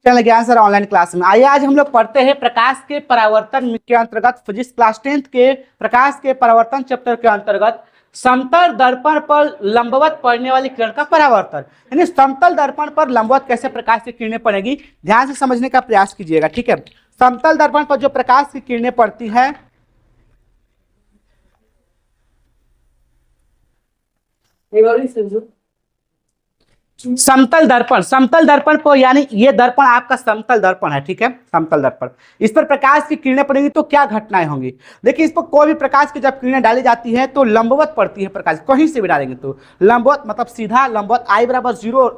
Channel ज्ञान sir online class में आइए आज हम लोग पढ़ते हैं प्रकाश के परावर्तन के अंतर्गत फिजिक्स क्लास 10th के प्रकाश के परावर्तन चैप्टर के अंतर्गत समतल दर्पण पर लंबवत पड़ने वाली किरण का परावर्तन, यानी समतल दर्पण पर लंबवत कैसे प्रकाश की किरणें पड़ेगी, ध्यान से समझने का प्रयास कीजिएगा। ठीक है, समतल दर्पण पर जो प्रकाश की किरणें पड़ती है समतल दर्पण पर, यानी ये दर्पण आपका समतल दर्पण है। ठीक है, समतल दर्पण, इस पर प्रकाश की किरणें पड़ेंगी तो क्या घटनाएं होंगी। देखिए, इस पर कोई भी प्रकाश की जब किरणें डाली जाती है तो लंबवत पड़ती है प्रकाश, कहीं से भी डालेंगे तो लंबवत, मतलब सीधा लंबवत I बराबर 0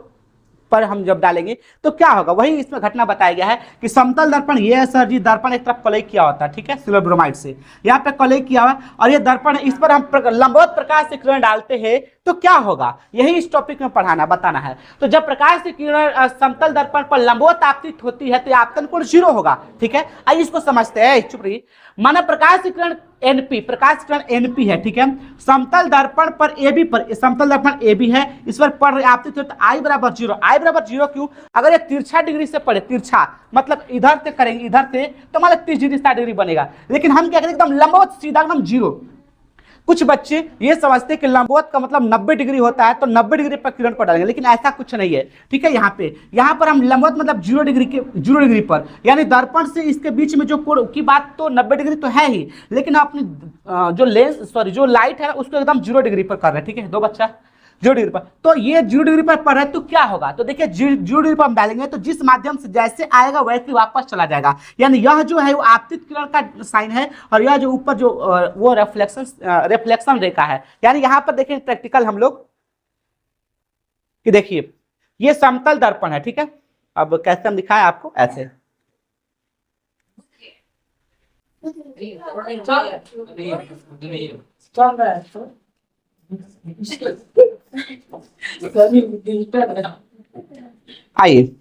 पर हम जब डालेंगे तो क्या होगा, वही इसमें घटना बताया गया है कि समतल दर्पण, ये है सर जी दर्पण एक तरफ कलई किया होता है। ठीक है, सिल्वर ब्रोमाइड से यहाँ पे कलई किया हुआ है और ये दर्पण, इस पर हम लंबवत प्रकाश से किरण डालते हैं तो क्या होगा, यही इस टॉपिक में पढ़ाना बताना है। तो जब प्रकाश की किरण समतल दर्पण पर लंबवत आपतित होती है तो आपतन कोण 0 होगा। ठीक है, आइए इसको समझते हैं। चुप रहिए। माना प्रकाश की किरण NP, प्रकाश किरण NP है। ठीक है, समतल दर्पण पर AB पर, समतल दर्पण AB है, इस पर पड़ रही आपतित तो I बराबर 0। I बराबर 0 क्यों, अगर ये तिरछा डिग्री से पड़े, तिरछा मतलब इधर से करेंगे, इधर से तो मतलब 30 डिग्री 60 डिग्री बनेगा, लेकिन हम क्या करेंगे एकदम लंबवत सीधा एकदम 0। कुछ बच्चे ये समझते हैं कि लंबवत का मतलब 90 डिग्री होता है तो 90 डिग्री पर किरण को डालेंगे, लेकिन ऐसा कुछ नहीं है। ठीक है, यहाँ पर हम लंबवत मतलब 0 डिग्री पर, यानी दर्पण से इसके बीच में जो कोण की बात तो 90 डिग्री तो है ही, लेकिन अपनी जो लेंस जो लाइट है उसको एकदम 0 डिग्री पर कर रहे हैं। ठीक है, दो बच्चा 0 डिग्री पर, तो ये 0 डिग्री पर पड़ रहा है तो क्या होगा, तो देखिए 0 डिग्री पर हम डालेंगे तो जिस माध्यम से जैसे आएगा वैसे वापस चला जाएगा, यानी यह जो है वो आपतित किरण का साइन है और यह जो ऊपर जो वो रिफ्लेक्शन रेखा है। यानी यहाँ पर देखिए प्रैक्टिकल हम लोग कि देखिए ये समतल दर्पण है। ठीक है, अब कैसे हम दिखाएं आपको, ऐसे आइए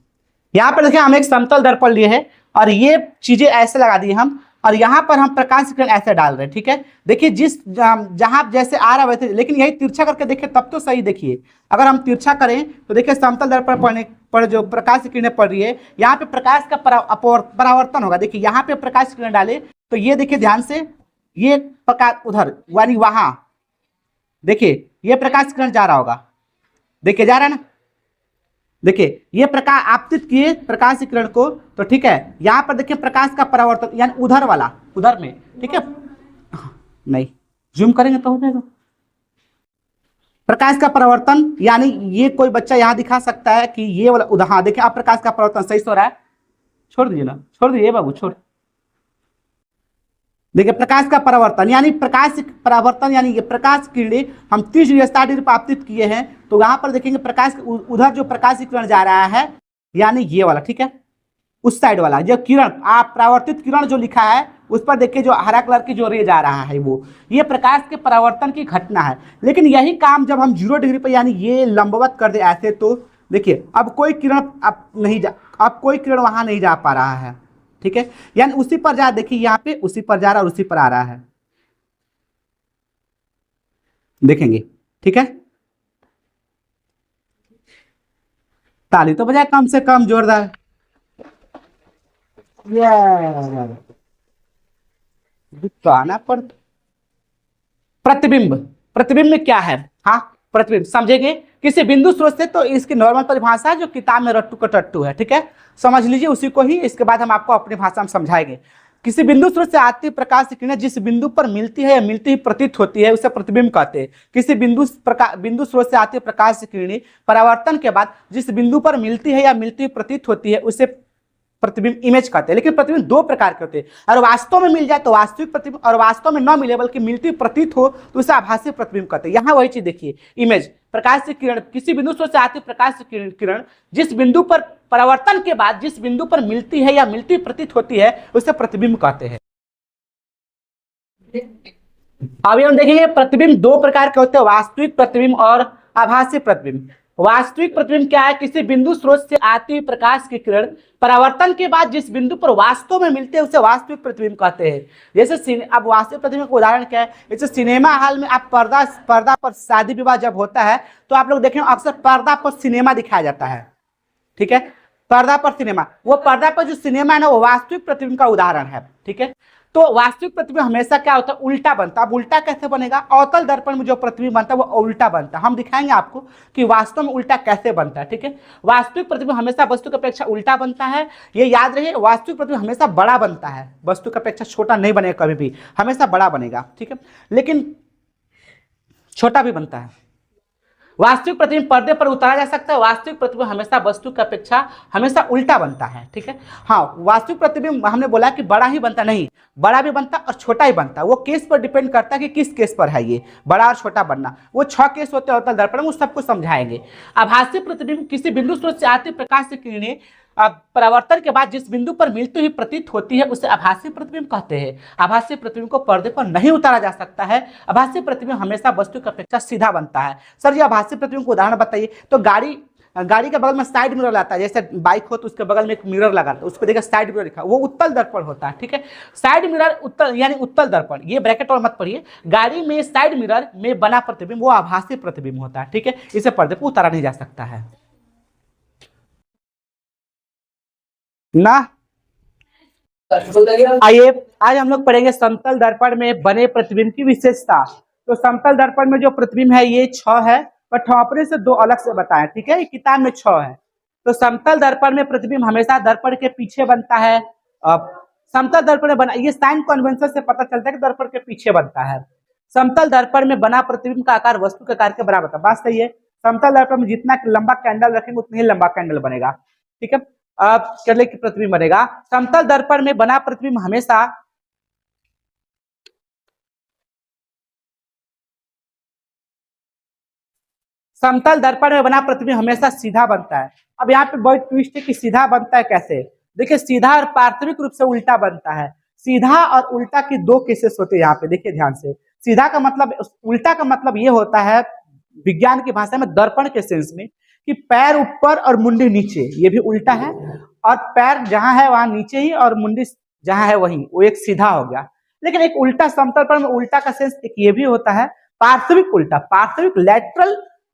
यहाँ पर देखिए हम एक समतल दर्पण लिए हैं और ये चीजें ऐसे लगा दी हम और यहाँ पर हम प्रकाश किरण ऐसे डाल रहे हैं। ठीक है, देखिए जिस जहां जैसे आ रहा है वैसे, लेकिन यही तिरछा करके देखिए तब तो सही। देखिए अगर हम तिरछा करें तो देखिए समतल दर्पण पड़ने पर जो प्रकाश की किरणें पड़ रही है, यहाँ पे प्रकाश का परावर्तन होगा। देखिए यहाँ पे प्रकाश की किरण डाले तो ये देखिए ध्यान से, ये प्रकाश उधर यानी वहां देखिए ये प्रकाश किरण जा रहा होगा, देखिए जा रहा है ना, देखिए ये प्रकाश आपतित किए प्रकाश की किरण को, तो ठीक है यहाँ पर देखिए प्रकाश का परावर्तन यानी उधर वाला, उधर में। ठीक है, नहीं जूम करेंगे तो हो जाएगा। प्रकाश का परावर्तन यानी ये कोई बच्चा यहाँ दिखा सकता है कि ये वाला उधर, हाँ देखिए आप प्रकाश का परावर्तन सही से हो रहा है, छोड़ दीजिए ना, छोड़ दीजिए बाबू, छोड़। देखिए प्रकाश का परावर्तन यानी यानी ये प्रकाश किरणें हम 30 डिग्री 60 डिग्री पर आपतित किए हैं, तो यहाँ पर देखेंगे प्रकाश उधर जो प्रकाश की किरण जा रहा है यानी ये वाला। ठीक है, उस साइड वाला जो किरण आप परावर्तित किरण जो लिखा है उस पर देखिए जो हरा कलर की जो रे जा रहा है वो ये प्रकाश के परावर्तन की घटना है। लेकिन यही काम जब हम 0 डिग्री पर यानी ये लंबवत कर दे ऐसे, तो देखिए अब कोई किरण अब कोई किरण वहां नहीं जा पा रहा है। ठीक है, यानी उसी पर जा, देखिए यहाँ पे उसी पर जा रहा है और उसी पर आ रहा है, देखेंगे। ठीक है, ताली तो बजाय कम से कम जोरदार। आना पर प्रतिबिंब, प्रतिबिंब में क्या है, हाँ प्रतिबिंब समझेंगे किसी बिंदु स्रोत से, तो इसकी नॉर्मल परिभाषा है जो किताब में रट्टू का टट्टू है। ठीक है, समझ लीजिए उसी को ही, इसके बाद हम आपको अपनी भाषा में समझाएंगे। किसी बिंदु स्रोत से आती प्रकाश की किरणें जिस बिंदु पर मिलती है या मिलती ही प्रतीत होती है उसे प्रतिबिंब कहते हैं। किसी बिंदु स्रोत से आती प्रकाश की किरणें परावर्तन के बाद जिस बिंदु पर मिलती है या मिलती हुई प्रतीत होती है उसे प्रतिबिंब इमेज कहते हैं। लेकिन प्रतिबिंब दो प्रकार के होते हैं, और वास्तव में मिल जाए तो वास्तविक प्रतिबिंब, और वास्तव में न मिले बल्कि मिलती प्रतीत हो तो उसे आभासी प्रतिबिंब कहते हैं। यहाँ वही चीज देखिए, इमेज प्रकाश की किरण, किसी बिंदु से आती प्रकाश की किरण जिस बिंदु पर परावर्तन के बाद जिस बिंदु पर मिलती है या मिलती प्रतीत होती है उसे प्रतिबिंब कहते हैं। अभी हम देखेंगे प्रतिबिंब दो प्रकार के होते हैं, वास्तविक प्रतिबिंब और आभासी प्रतिबिंब। वास्तविक प्रतिबिंब क्या है, किसी बिंदु स्रोत से आती हुई प्रकाश की किरण परावर्तन के बाद जिस बिंदु पर वास्तव में मिलते हैं उसे वास्तविक प्रतिबिंब कहते हैं। जैसे अब वास्तविक प्रतिबिंब का उदाहरण क्या है, जैसे सिनेमा हॉल में आप पर्दा पर शादी विवाह जब होता है तो आप लोग देखें अक्सर पर्दा पर सिनेमा दिखाया जाता है। ठीक है, पर्दा पर सिनेमा, वो पर्दा पर जो सिनेमा है ना वो वास्तविक प्रतिबिंब का उदाहरण है, ठीक है। तो वास्तविक प्रतिबिंब हमेशा क्या होता है, उल्टा बनता है। अब उल्टा कैसे बनेगा, अवतल दर्पण में जो प्रतिबिंब बनता है वो उल्टा बनता है। हम दिखाएंगे आपको कि वास्तव में उल्टा कैसे बनता है, ठीक है। वास्तविक प्रतिबिंब हमेशा वस्तु की अपेक्षा उल्टा बनता है, ये याद रहे। वास्तविक प्रतिबिंब हमेशा बड़ा बनता है, वस्तु की अपेक्षा छोटा नहीं बनेगा कभी भी, हमेशा बड़ा बनेगा, ठीक है। लेकिन छोटा भी बनता है। वास्तविक प्रतिबिंब पर्दे पर उतारा जा सकता है, वास्तविक प्रतिबिंब हमेशा वस्तु की अपेक्षा हमेशा उल्टा बनता है, ठीक है। हाँ, वास्तविक प्रतिबिंब हमने बोला कि बड़ा ही बनता नहीं, बड़ा भी बनता और छोटा ही बनता है। वो केस पर डिपेंड करता है कि किस केस पर है ये बड़ा और छोटा बनना। वो 6 केस होते हैं अवतल दर्पण में, उस सबको समझाएंगे। आभासी प्रतिबिंब किसी बिंदु स्रोत से आते प्रकाश से किरणें परावर्तन के बाद जिस बिंदु पर मिलती हुई प्रतीत होती है उसे आभासी प्रतिबिंब कहते हैं। आभासी प्रतिबिंब को पर्दे पर नहीं उतारा जा सकता है। आभासी प्रतिबिंब हमेशा वस्तु की अपेक्षा सीधा बनता है। सर जी आभासी प्रतिबिंब को उदाहरण बताइए। तो गाड़ी के बगल में साइड मिरर आता है, जैसे बाइक हो तो उसके बगल में एक मिरर लगा है, उस पर देखिए साइड मिरर लिखा, वो उत्तल दर्पण होता है, ठीक है। साइड मिरर उत्तल यानी उत्तल दर्पण, ये ब्रैकेट और मत पढ़िए। गाड़ी में साइड मिरर में बना प्रतिबिंब वो आभासी प्रतिबिंब होता है, ठीक है। इसे पर्दे पर उतारा नहीं जा सकता है ना। आइए आज हम लोग पढ़ेंगे समतल दर्पण में बने प्रतिबिंब की विशेषता। तो समतल दर्पण में जो प्रतिबिंब है ये 6 है, पर ठोपरे से 2 अलग से बताएं, ठीक है। किताब में 6 है। तो समतल दर्पण में प्रतिबिंब हमेशा दर्पण के पीछे बनता है। समतल दर्पण में बना, ये साइन कन्वेंशन से पता चलता है कि दर्पण के पीछे बनता है। समतल दर्पण में बना प्रतिबिंब का आकार वस्तु के आकार के बराबर होता है। बात सही है। समतल दर्पण में जितना लंबा कैंडल रखेंगे उतना ही लंबा कैंडल बनेगा, ठीक है। कैंडल की प्रतिबिंब बनेगा। समतल दर्पण में बना प्रतिबिंब हमेशा समतल दर्पण में बना प्रतिबिंब हमेशा सीधा बनता है। अब यहाँ पे बहुत ट्विस्ट है कि सीधा बनता है कैसे। देखिए सीधा और पार्थिविक रूप से उल्टा बनता है। सीधा और उल्टा की 2 केसेस होते हैं यहाँ पे, देखिए ध्यान से। सीधा का मतलब, उल्टा का मतलब ये होता है विज्ञान की भाषा में दर्पण के सेंस में कि पैर ऊपर और मुंडी नीचे, ये भी उल्टा है। और पैर जहां है वहां नीचे ही और मुंडी जहां है वहीं, वो एक सीधा हो गया। लेकिन एक उल्टा समतल पर में उल्टा का सेंस एक ये भी होता है पार्श्विक उल्टा, पार्श्विक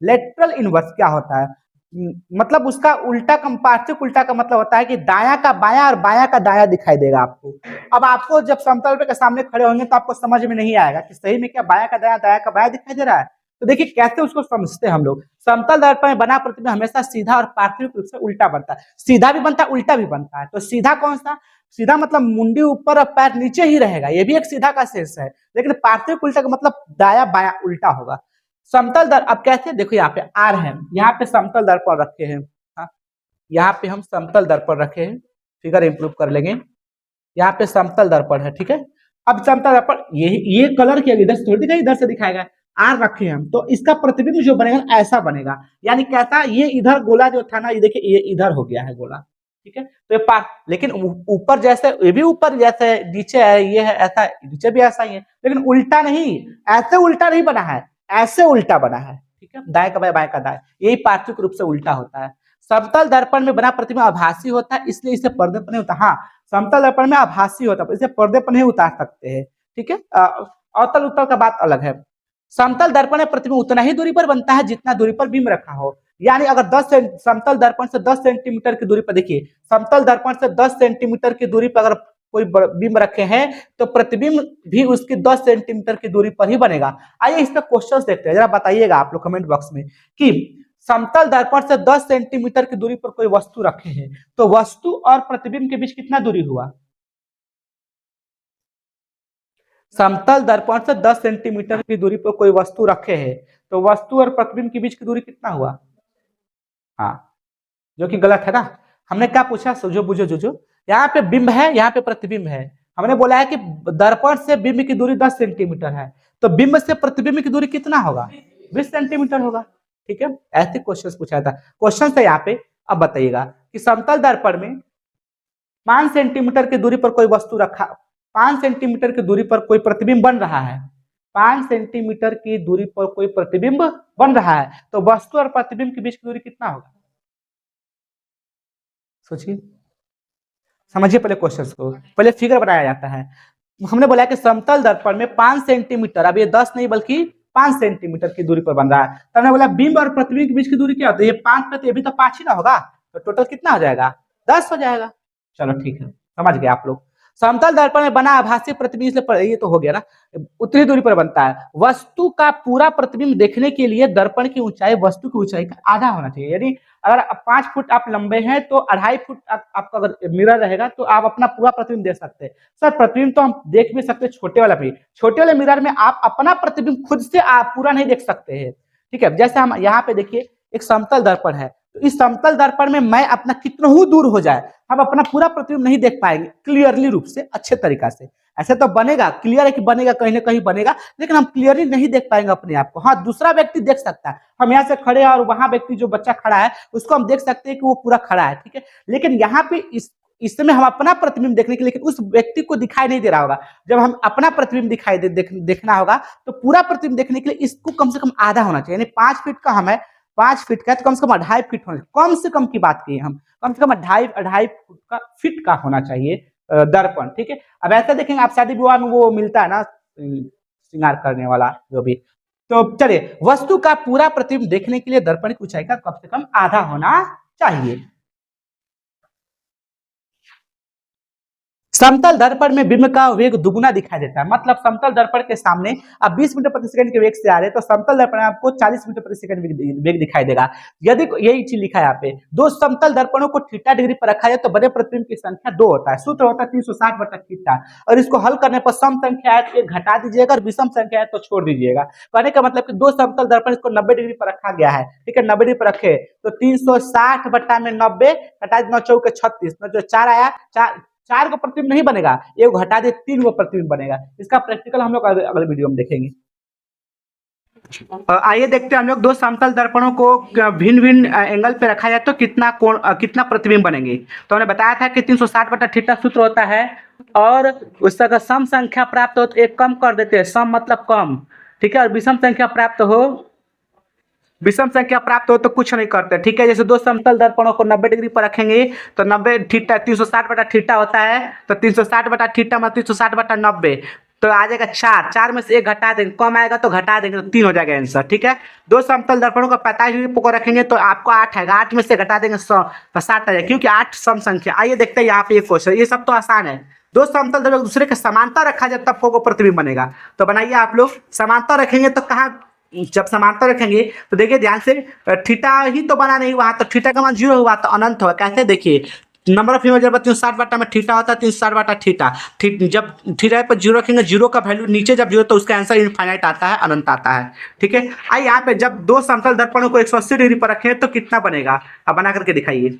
लेटरल इनवर्स क्या होता है, मतलब उसका उल्टा का, पार्श्विक उल्टा का मतलब होता है कि दायां का बायां और बायां का दायां दिखाई देगा आपको। अब आपको जब समतल पे के सामने खड़े होंगे तो आपको समझ में नहीं आएगा कि सही में क्या बायां का दायां दायां का बायां दिखाई दे रहा है। तो देखिए कैसे उसको समझते हैं हम लोग। समतल दर्पण में बना प्रतिबिंब हमेशा सीधा और पार्श्विक रूप से उल्टा बनता है। सीधा भी बनता है, उल्टा भी बनता है। तो सीधा कौन सा, सीधा मतलब मुंडी ऊपर और पैर नीचे ही रहेगा, ये भी एक सीधा का शेष है। लेकिन पार्श्विक उल्टा का मतलब दाया बाया उल्टा होगा। समतल दर्पण अब कैसे, देखो यहाँ पे आर है, यहाँ पे समतल दर्पण रखे हैं, यहाँ पे हम समतल दर्पण रखे हैं, फिगर इंप्रूव कर लेंगे। यहाँ पे समतल दर्पण है, ठीक है। अब समतल दर्पण ये कलर किया, इधर से थोड़ी दिखाएगा, इधर से दिखाएगा। आर रखे हम, तो इसका प्रतिबिंब जो बनेगा ऐसा बनेगा, यानी कैसा, ये इधर गोला जो था ना, ये देखिए ये इधर हो गया है गोला, ठीक है। तो ये लेकिन ऊपर जैसे, ये भी ऊपर जैसे नीचे है, ये है ऐसा, नीचे भी ऐसा ही है, लेकिन उल्टा नहीं, ऐसे उल्टा नहीं बना है, ऐसे उल्टा बना है, ठीक है। दाएं का बाएं, बाएं का दाएं, यही पार्श्विक रूप से उल्टा होता है। समतल दर्पण में बना प्रतिबिंब आभासी होता है, इसलिए इसे पर्दे पर नहीं होता। हाँ, समतल दर्पण में आभासी होता है, इसे पर्दे पर नहीं उतार सकते हैं, ठीक है। अवतल उत्तल का बात अलग है। समतल दर्पण में प्रतिबिंब उतना ही दूरी पर बनता है जितना दूरी पर बिंब रखा हो। यानी अगर 10 समतल दर्पण से 10 सेंटीमीटर की दूरी पर, देखिए समतल दर्पण से 10 सेंटीमीटर की दूरी पर अगर कोई बिंब रखे हैं तो प्रतिबिंब भी उसकी 10 सेंटीमीटर की दूरी पर ही बनेगा। आइए इस पर क्वेश्चंस देखते हैं, जरा बताइएगा आप लोग कमेंट बॉक्स में कि समतल दर्पण से 10 सेंटीमीटर की दूरी पर कोई वस्तु रखे हैं तो वस्तु और प्रतिबिंब के बीच कितना दूरी हुआ। समतल दर्पण से 10 सेंटीमीटर की दूरी पर कोई वस्तु रखे हैं तो वस्तु और प्रतिबिंब के बीच की दूरी कितना हुआ। हाँ, जो कि गलत है ना। हमने क्या पूछा, सुझो बुझो जुझो, यहाँ पे बिंब है, यहाँ पे प्रतिबिंब है। हमने बोला है कि दर्पण से बिंब की दूरी 10 सेंटीमीटर है, तो बिंब से प्रतिबिंब की दूरी कितना होगा, 20 सेंटीमीटर होगा, ठीक है। ऐसे क्वेश्चन पूछा था, क्वेश्चन है यहाँ पे। अब बताइएगा कि समतल दर्पण में 5 सेंटीमीटर की दूरी पर कोई वस्तु रखा, 5 सेंटीमीटर की दूरी पर कोई प्रतिबिंब बन रहा है, 5 सेंटीमीटर की दूरी पर कोई प्रतिबिंब बन रहा है, तो वस्तु और प्रतिबिंब के बीच की दूरी कितना होगा, सोचिए, समझिए पहले क्वेश्चन को, पहले फिगर बनाया जाता है। हमने बोला कि समतल दर्पण में 5 सेंटीमीटर, अब ये 10 नहीं बल्कि 5 सेंटीमीटर की दूरी पर बन रहा है, तो हमने बोला बिंब और प्रतिबिंब के बीच की दूरी क्या होती है, ये 5 पे, तो ये भी तो 5 ही ना होगा, तो टोटल कितना हो जाएगा, 10 हो जाएगा। चलो ठीक है, समझ गए आप लोग। समतल दर्पण में बना आभासी प्रतिबिंब से ये तो हो गया ना, उतनी दूरी पर बनता है। वस्तु का पूरा प्रतिबिंब देखने के लिए दर्पण की ऊंचाई वस्तु की ऊंचाई का आधा होना चाहिए। यानी अगर 5 फुट आप लंबे हैं तो 2.5 फुट आपका अगर मिरर रहेगा तो आप अपना पूरा प्रतिबिंब देख सकते हैं। सर प्रतिबिंब तो हम देख भी सकते हैं छोटे वाला भी, छोटे वाले मिरर में आप अपना प्रतिबिंब खुद से आप पूरा नहीं देख सकते हैं। ठीक है, जैसे हम यहाँ पे देखिए एक समतल दर्पण है, तो इस समतल दर्पण में मैं अपना कितना ही दूर हो जाए हम अपना पूरा प्रतिबिंब नहीं देख पाएंगे क्लियरली रूप से, अच्छे तरीका से। ऐसे तो बनेगा, क्लियर है कि बनेगा, कहीं ना कहीं बनेगा, लेकिन हम क्लियरली नहीं देख पाएंगे अपने आप को। हाँ, दूसरा व्यक्ति देख सकता है, हम यहाँ से खड़े हैं और वहां व्यक्ति जो बच्चा खड़ा है उसको हम देख सकते हैं कि वो पूरा खड़ा है, ठीक है। लेकिन यहाँ पे इस समय हम अपना प्रतिबिंब देखने के लिए, लेकिन उस व्यक्ति को दिखाई नहीं दे रहा होगा। जब हम अपना प्रतिबिंब दिखाई देखना होगा तो पूरा प्रतिबिंब देखने के लिए इसको कम से कम आधा होना चाहिए। यानी 5 फीट का हमें 5 फीट का, तो कम से कम 2.5 फीट होना चाहिए। कम से कम की बात की हम, कम से कम 2.5 फुट का फीट का होना चाहिए दर्पण, ठीक है। अब ऐसा देखेंगे आप शादी विवाह में वो मिलता है ना श्रृंगार करने वाला जो भी, तो चलिए वस्तु का पूरा प्रतिबिंब देखने के लिए दर्पण की ऊंचाई का कम से कम आधा होना चाहिए। समतल दर्पण में बिंब का वेग दुगुना दिखाई देता है। मतलब समतल दर्पण के सामने आप 20 मीटर प्रति सेकंड के वेग से आ रहे हैं तो समतल दर्पण में आपको 40 मीटर प्रति सेकंड वेग दिखाई देगा। यदि यही चीज लिखा है यहाँ पे, दो समतल दर्पणों को थीटा डिग्री पर रखा जाए तो बड़े प्रतिबिंब की संख्या 2 होता है। सूत्र होता है 360 बटा थीटा, और इसको हल करने पर सम संख्या है तो एक घटा दीजिएगा और विषम संख्या है तो छोड़ दीजिएगा। कहने का मतलब कि दो समतल दर्पण इसको 90 डिग्री पर रखा गया है, ठीक है। 90 डिग्री पर रखे तो 360 बटा में 90 घटा 9 चौके 36, जो 4 आया, 4 को प्रतिबिंब नहीं बनेगा, एक घटा दे 3 को प्रतिबिंब बनेगा। इसका प्रैक्टिकल हम लोग अगले वीडियो में देखेंगे। आइए देखते हैं हम लोग दो समतल दर्पणों को भिन्न भिन्न एंगल पे रखा जाए तो कितना कोण कितना प्रतिबिंब बनेंगे। तो हमने बताया था कि 360 बटा थीटा सूत्र होता है, और उसका अगर सम संख्या प्राप्त हो तो एक कम कर देते हैं, सम मतलब कम, ठीक है। और विषम संख्या प्राप्त हो, विषम संख्या प्राप्त हो तो कुछ नहीं करते, ठीक है। जैसे दो समतल दर्पणों को 90 डिग्री पर रखेंगे तो 90 थीटा 360 बटा थीटा होता है, तो 360 बटा थीटा मतलब 360 बटा 90, तो आ जाएगा 4, 4 में से एक घटा देंगे, कम आएगा तो घटा देंगे तो 3 हो जाएगा आंसर, ठीक है। दो समतल दर्पणों को 45 डिग्री पर रखेंगे तो आपको 8 आएगा, 8 में से घटा देंगे 100 तो 7 आ जाएगा, क्योंकि 8 सम संख्या। आइए देखते हैं यहाँ पे एक क्वेश्चन, ये सब तो आसान है। दो समतल दर्पण दूसरे के समांतर रखा जाए तब को प्रतिबिंब बनेगा। तो बनाइए आप लोग, समांतर रखेंगे तो कहाँ, जब समांतर रखेंगे तो देखिए ध्यान से, थीटा ही तो बना नहीं, वहां तो थीटा का मान 0 हुआ तो अनंत होगा। कैसे देखिए, नंबर ऑफ इमेज 360 बटा में थीटा होता है, 360 बटा थीटा, जब थीटा पर 0 रखेंगे, 0 का वैल्यू नीचे जब 0 तो उसका आंसर इनफाइनाइट आता है, अनंत आता है, ठीक है। आइए यहाँ पे जब दो समतल दर्पणों को 180 डिग्री पर रखें तो कितना बनेगा, अब बना करके दिखाइए।